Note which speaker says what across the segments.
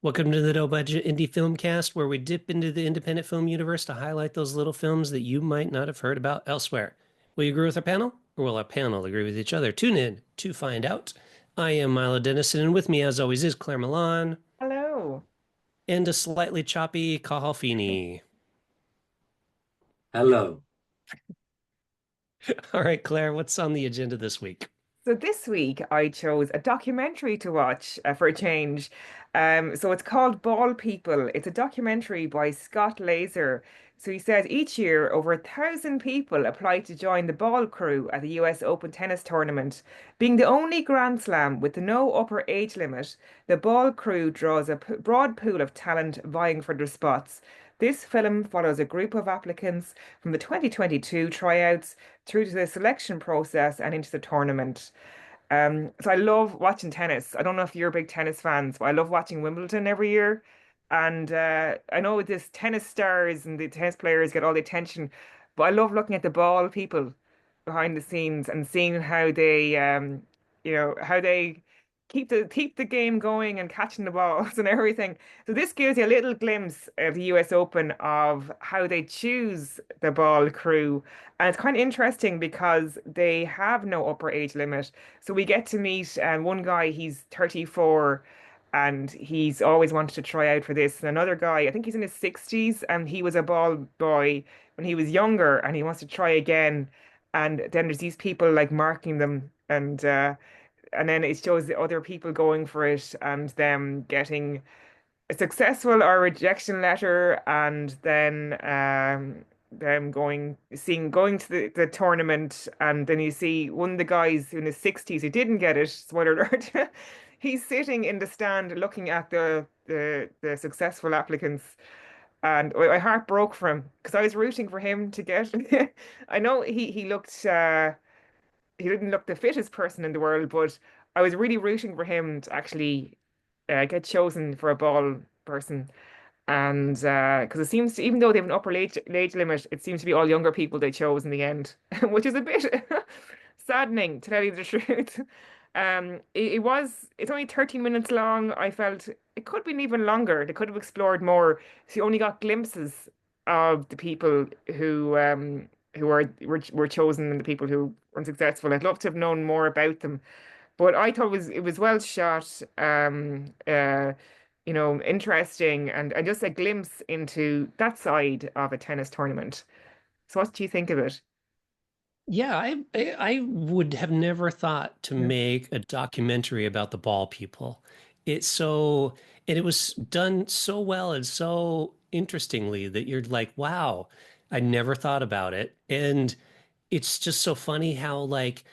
Speaker 1: Welcome to the No Budget Indie Filmcast, where we dip into the independent film universe to highlight those little films that you might not have heard about elsewhere. Will you agree with our panel, or will our panel agree with each other? Tune in to find out. I am Milo Dennison, and with me, as always, is Claire Milan
Speaker 2: Hello.
Speaker 1: and a slightly choppy Cathal Feeney.
Speaker 3: Hello.
Speaker 1: All right, Claire, what's on the agenda this week?
Speaker 2: So this week I chose a documentary to watch for a change. So it's called Ball People. It's a documentary by Scott Laser. So he says each year over 1,000 people apply to join the ball crew at the US Open tennis tournament. Being the only Grand Slam with no upper age limit, the ball crew draws a broad pool of talent vying for their spots. This film follows a group of applicants from the 2022 tryouts through to the selection process and into the tournament. So I love watching tennis. I don't know if you're big tennis fans, but I love watching Wimbledon every year. And I know this tennis stars and the tennis players get all the attention, but I love looking at the ball people behind the scenes and seeing how they, how they keep the game going and catching the balls and everything. So this gives you a little glimpse of the US Open of how they choose the ball crew. And it's kind of interesting because they have no upper age limit. So we get to meet one guy, he's 34 and he's always wanted to try out for this. And another guy, I think he's in his 60s and he was a ball boy when he was younger and he wants to try again. And then there's these people like marking them and then it shows the other people going for it and them getting a successful or rejection letter and then them going to the tournament and then you see one of the guys in his 60s who didn't get it, spoiler alert, he's sitting in the stand looking at the successful applicants and my heart broke for him because I was rooting for him to get I know he didn't look the fittest person in the world, but I was really rooting for him to actually get chosen for a ball person. And because it seems to, even though they have an upper age limit, it seems to be all younger people they chose in the end, which is a bit saddening to tell you the truth. It's only 13 minutes long. I felt it could have been even longer. They could have explored more. So you only got glimpses of the people who were chosen and the people who were unsuccessful. I'd love to have known more about them. But I thought it was well shot, interesting and just a glimpse into that side of a tennis tournament. So what do you think of it?
Speaker 1: Yeah, I would have never thought to
Speaker 2: Mm.
Speaker 1: make a documentary about the ball people. It's so, and it was done so well and so interestingly that you're like, wow, I never thought about it. And it's just so funny how like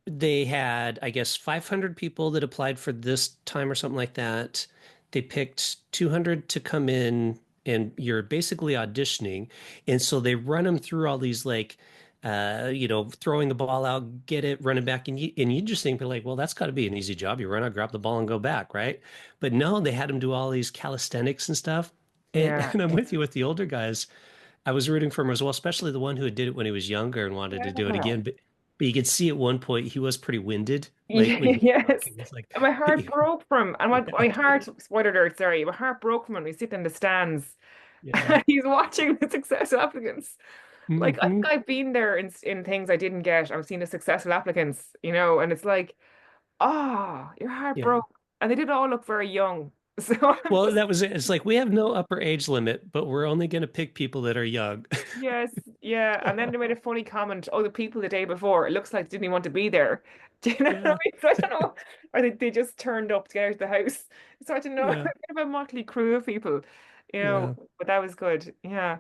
Speaker 1: they had, I guess, 500 people that applied for this time or something like that. They picked 200 to come in, and you're basically auditioning. And so they run them through all these like, throwing the ball out, get it, run it back, and you just think like, well, that's got to be an easy job. You run out, grab the ball, and go back, right? But no, they had them do all these calisthenics and stuff. And,
Speaker 2: Yeah.
Speaker 1: and I'm with you with the older guys. I was rooting for him as well, especially the one who did it when he was younger and wanted to do it
Speaker 2: Yeah.
Speaker 1: again. But you could see at one point he was pretty winded. Like when he was
Speaker 2: Yes.
Speaker 1: talking, it's like,
Speaker 2: And my heart broke from him. And my
Speaker 1: yeah,
Speaker 2: heart, spoiler alert, sorry, my heart broke from him. He's sitting in the stands
Speaker 1: yeah.
Speaker 2: and he's watching the successful applicants. Like I think
Speaker 1: Hmm.
Speaker 2: I've been there in things I didn't get. I've seen the successful applicants, and it's like, your heart
Speaker 1: Yeah.
Speaker 2: broke. And they did all look very young. So I'm
Speaker 1: Well,
Speaker 2: just,
Speaker 1: that was it. It's like we have no upper age limit, but we're only going to pick people that are young.
Speaker 2: yes, yeah. And then they made a funny comment, oh, the people the day before, it looks like they didn't even want to be there. Do you know what I
Speaker 1: Yeah,
Speaker 2: mean? So I don't know. Or they just turned up to get out of the house. So I don't know, a
Speaker 1: yeah,
Speaker 2: bit of a motley crew of people,
Speaker 1: yeah.
Speaker 2: but that was good. Yeah.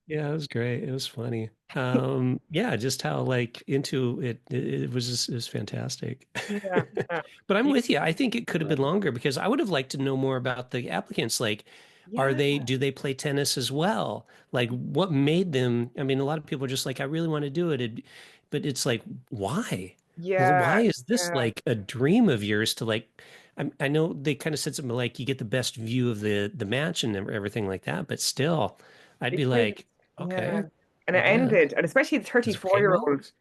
Speaker 1: Yeah, it was great. It was funny. Yeah, just how like into it was it was fantastic.
Speaker 2: Yeah. Yeah.
Speaker 1: But I'm
Speaker 2: You-
Speaker 1: with you. I think it could have been longer because I would have liked to know more about the applicants. Like,
Speaker 2: Yeah.
Speaker 1: do they play tennis as well? Like, what made them? I mean, a lot of people are just like, I really want to do it. But it's like, why?
Speaker 2: Yeah.
Speaker 1: Why is this
Speaker 2: Yeah.
Speaker 1: like a dream of yours to like, I know they kind of said something like you get the best view of the match and everything like that, but still, I'd be
Speaker 2: It did.
Speaker 1: like,
Speaker 2: Yeah.
Speaker 1: okay,
Speaker 2: And
Speaker 1: I
Speaker 2: it
Speaker 1: guess.
Speaker 2: ended, and especially the
Speaker 1: Does it pay
Speaker 2: 34-year
Speaker 1: well?
Speaker 2: old,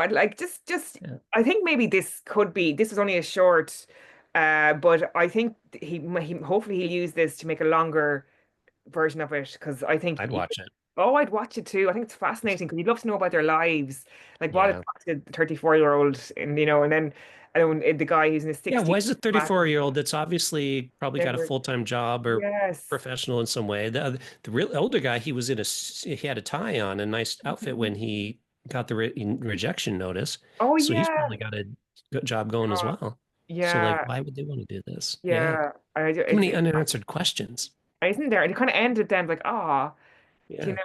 Speaker 2: I'd like just
Speaker 1: Yeah.
Speaker 2: I think maybe this was only a short. But I think he hopefully he'll use this to make a longer version of it because I think
Speaker 1: I'd watch it.
Speaker 2: oh, I'd watch it too. I think it's fascinating because you'd love to know about their lives, like what
Speaker 1: Yeah.
Speaker 2: attracted the 34-year-old, and and then the guy who's in his
Speaker 1: Yeah,
Speaker 2: 60s.
Speaker 1: why is a 34-year-old that's obviously probably got a
Speaker 2: Never,
Speaker 1: full-time job or
Speaker 2: yes.
Speaker 1: professional in some way? The real older guy, he had a tie on, a nice outfit when
Speaker 2: Mhm.
Speaker 1: he got the rejection notice.
Speaker 2: Oh
Speaker 1: So he's
Speaker 2: yeah.
Speaker 1: probably got a good job going as
Speaker 2: Uh,
Speaker 1: well. So like,
Speaker 2: yeah,
Speaker 1: why would they want to do this? Yeah.
Speaker 2: yeah.
Speaker 1: Too
Speaker 2: It's
Speaker 1: many unanswered questions.
Speaker 2: isn't there? And it kind of ended then like, ah.
Speaker 1: Yeah.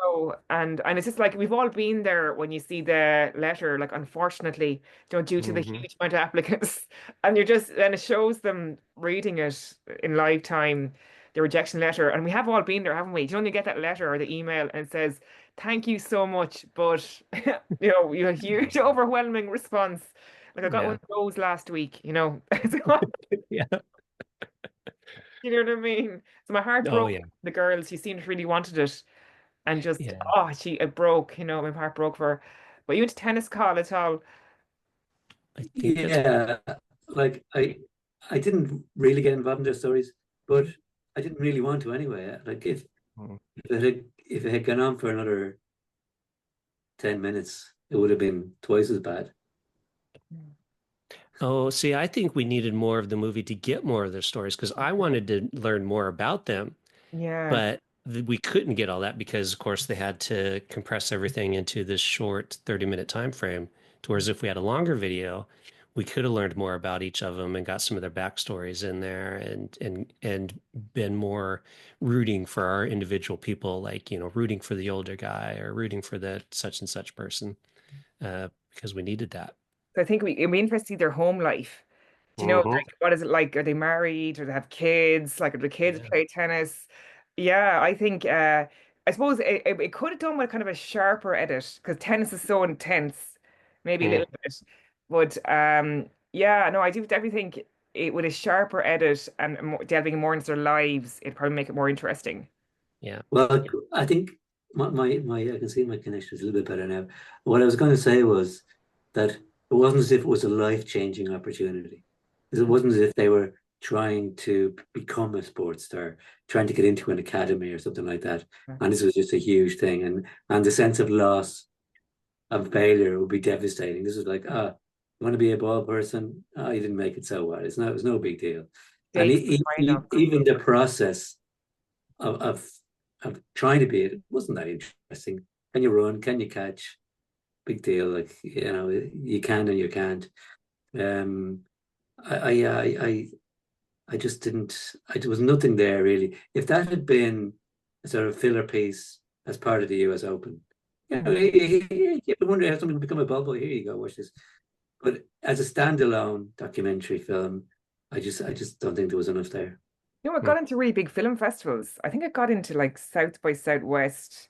Speaker 2: And it's just like we've all been there when you see the letter, like unfortunately, due to the
Speaker 1: Hmm.
Speaker 2: huge amount of applicants, and you're just then it shows them reading it in live time, the rejection letter, and we have all been there, haven't we? Do you only get that letter or the email and it says, "Thank you so much," but you have huge, overwhelming response. Like I got one
Speaker 1: Yeah.
Speaker 2: of those last week,
Speaker 1: Yeah.
Speaker 2: you know what I mean? So my heart
Speaker 1: Oh
Speaker 2: broke.
Speaker 1: yeah.
Speaker 2: The girls, she seemed really wanted it. And just
Speaker 1: Yeah.
Speaker 2: it broke, my heart broke for her. But you went to tennis call at all?
Speaker 1: I think that's
Speaker 3: Yeah, like I didn't really get involved in their stories, but I didn't really want to anyway. Like if it had gone on for another 10 minutes, it would have been twice as bad.
Speaker 1: Oh, see, I think we needed more of the movie to get more of their stories because I wanted to learn more about them,
Speaker 2: Yes.
Speaker 1: but we couldn't get all that because, of course, they had to compress everything into this short 30-minute time frame. To whereas if we had a longer video, we could have learned more about each of them and got some of their backstories in there and been more rooting for our individual people, like, rooting for the older guy or rooting for the such and such person, because we needed that.
Speaker 2: So I think it'd be interesting to see their home life. Do you know,
Speaker 1: Hmm.
Speaker 2: like, what is it like? Are they married? Or they have kids? Like, do the kids
Speaker 1: Yeah.
Speaker 2: play tennis? Yeah, I think, I suppose it could have done with kind of a sharper edit because tennis is so intense, maybe a little
Speaker 1: Mm,
Speaker 2: bit. But yeah, no, I do definitely think it with a sharper edit and more, delving more into their lives, it'd probably make it more interesting.
Speaker 1: yeah.
Speaker 3: Well, I think my I can see my connection is a little bit better now. What I was going to say was that it wasn't as if it was a life-changing opportunity. It wasn't as if they were trying to become a sports star, trying to get into an academy or something like that. And this was just a huge thing. And the sense of loss of failure would be devastating. This was like, you want to be a ball person? Oh, you didn't make it so well. It's no big deal. And
Speaker 2: Stakes were high enough.
Speaker 3: even the process of, of of trying to be it wasn't that interesting. Can you run? Can you catch? Big deal. Like you can and you can't. Um, I just didn't. There was nothing there really. If that had been a sort of filler piece as part of the U.S. Open,
Speaker 2: Mhm.
Speaker 3: you wonder how someone can become a ball boy. Here you go, watch this. But as a standalone documentary film, I just don't think there was enough there.
Speaker 2: It
Speaker 1: Mm.
Speaker 2: got into really big film festivals. I think it got into like South by Southwest.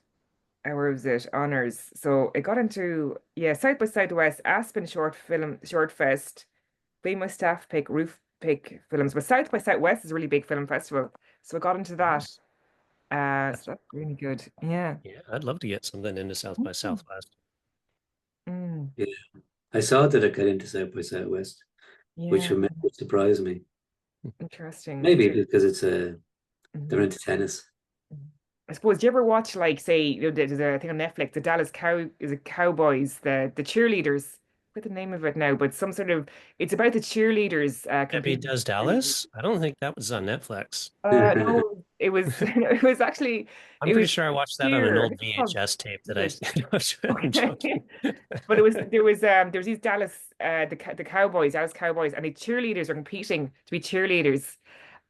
Speaker 2: Where was it? Honors. So it got into, yeah, South by Southwest, Aspen Short Fest, Be My Staff Pick, Roof Pick films. But South by Southwest is a really big film festival. So it got into that. So
Speaker 1: That's
Speaker 2: that's really good. Yeah.
Speaker 1: Yeah, I'd love to get something into South by
Speaker 2: Mm.
Speaker 1: Southwest.
Speaker 2: Mm.
Speaker 3: Yeah, I saw that it got into South by Southwest, which
Speaker 2: Yeah.
Speaker 3: would surprise me.
Speaker 2: Interesting.
Speaker 3: Maybe because they're
Speaker 2: Mhm.
Speaker 3: into tennis.
Speaker 2: I suppose, do you ever watch like say there's a thing on Netflix, the Dallas Cow is it Cowboys, the cheerleaders. I forget the name of it now, but some sort of it's about the cheerleaders
Speaker 1: Debbie
Speaker 2: competing.
Speaker 1: Does Dallas? I don't think that was on Netflix.
Speaker 2: No, it was it was actually
Speaker 1: I'm
Speaker 2: it
Speaker 1: pretty
Speaker 2: was
Speaker 1: sure I watched that on an
Speaker 2: cheer. I
Speaker 1: old
Speaker 2: think it's called
Speaker 1: VHS tape that I
Speaker 2: is
Speaker 1: I'm
Speaker 2: it? Okay.
Speaker 1: joking.
Speaker 2: But there was these Dallas the Cowboys, Dallas Cowboys, and the cheerleaders are competing to be cheerleaders,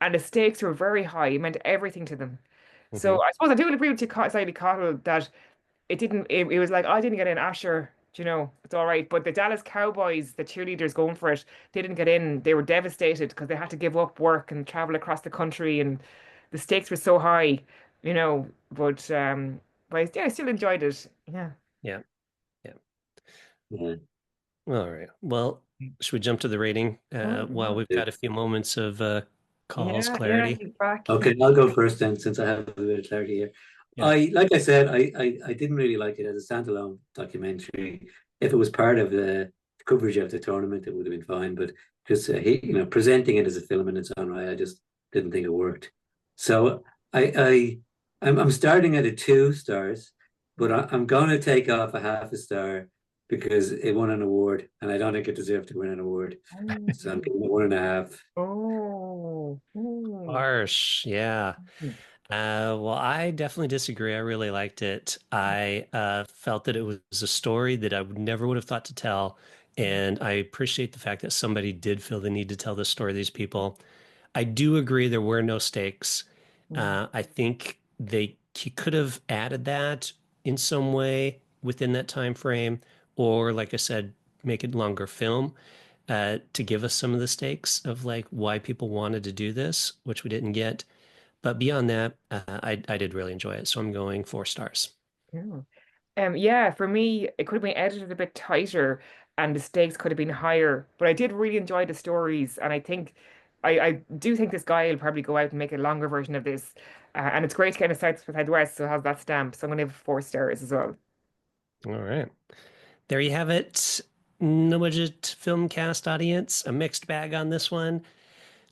Speaker 2: and the stakes were very high. It meant everything to them.
Speaker 1: Hmm.
Speaker 2: So I suppose I do agree with you, Slightly Cottle, that it was like, I didn't get in, Asher, it's all right. But the Dallas Cowboys, the cheerleaders going for it, they didn't get in. They were devastated because they had to give up work and travel across the country, and the stakes were so high, you know. But yeah, I still enjoyed it. Yeah.
Speaker 1: Yeah, yeah.
Speaker 3: Yeah.
Speaker 1: All right. Well, should we jump to the rating
Speaker 2: Oh,
Speaker 1: while we've got a few moments of calls
Speaker 2: yeah, yeah,
Speaker 1: clarity?
Speaker 2: he's back.
Speaker 3: Okay, I'll go first then, since I have a bit of clarity here.
Speaker 1: Yeah.
Speaker 3: Like I said, I didn't really like it as a standalone documentary. If it was part of the coverage of the tournament, it would have been fine. But just presenting it as a film in its own right, I just didn't think it worked. So I'm starting at a 2 stars, but I'm going to take off a half a star because it won an award, and I don't think it deserved to win an award. So I'm giving it 1.5.
Speaker 2: Oh, oh.
Speaker 1: Harsh. Yeah. Well, I definitely disagree. I really liked it. I felt that it was a story that I never would have thought to tell. And I appreciate the fact that somebody did feel the need to tell this story to these people. I do agree there were no stakes. I think he could have added that in some way within that time frame, or like I said, make it longer film to give us some of the stakes of like why people wanted to do this, which we didn't get. But beyond that, I did really enjoy it. So I'm going 4 stars.
Speaker 2: Yeah. Yeah, for me, it could have been edited a bit tighter and the stakes could have been higher. But I did really enjoy the stories, and I think I do think this guy will probably go out and make a longer version of this. And it's great to get a South by Southwest, so it has that stamp. So I'm gonna give it 4 stars as well.
Speaker 1: All right. There you have it. No budget film cast audience. A mixed bag on this one.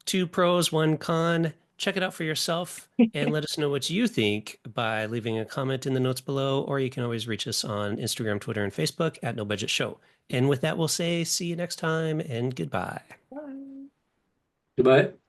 Speaker 1: 2 pros, 1 con. Check it out for yourself and let us know what you think by leaving a comment in the notes below, or you can always reach us on Instagram, Twitter, and Facebook at No Budget Show. And with that, we'll say see you next time and goodbye.
Speaker 2: Bye.
Speaker 3: Goodbye.